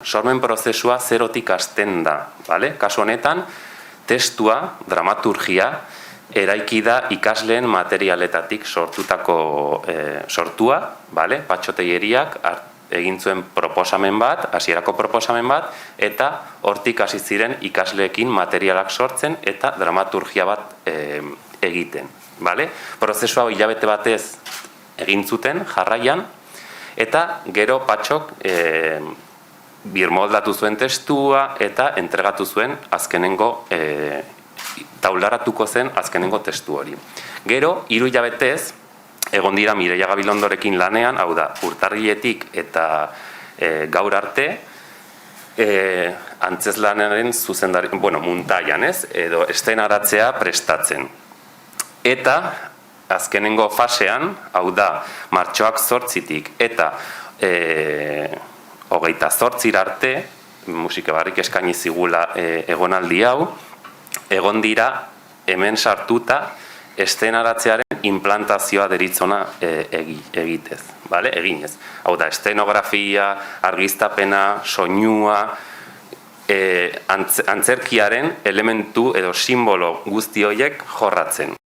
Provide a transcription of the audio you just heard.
sormen prozesua zerotik hasten da, bale? Kasu honetan, testua, dramaturgia, eraiki da ikasleen materialetatik sortutako sortua, bale? Patxo Telleriak egin zuen proposamen bat, hasierako proposamen bat, eta hortik hasi ziren ikasleekin materialak sortzen eta dramaturgia bat egiten, bale? Prozesua hilabete batez egin zuten jarraian, eta gero Patxok birmoldatu zuen testua eta entregatu zuen azkenengo taularatuko zen azkenengo testu hori. Gero, 3 hilabetez, egon dira Mireia Gabilondorekin lanean, hau da, urtarriletik eta gaur arte, antzezlanaren zuzendari, muntaian, ez? Edo eszenaratzea prestatzen. Eta, azkenengo fasean, hau da, martxoak 8tik eta 28 arte, musika barrik eskaini zigula egonaldi hau, egon dira hemen sartuta eszenaratzearen implantazioa deritzona egitez, eginez. Hau da, eszenografia, argiztapena, soinua, antzerkiaren elementu edo simbolo guzti horiek jorratzen.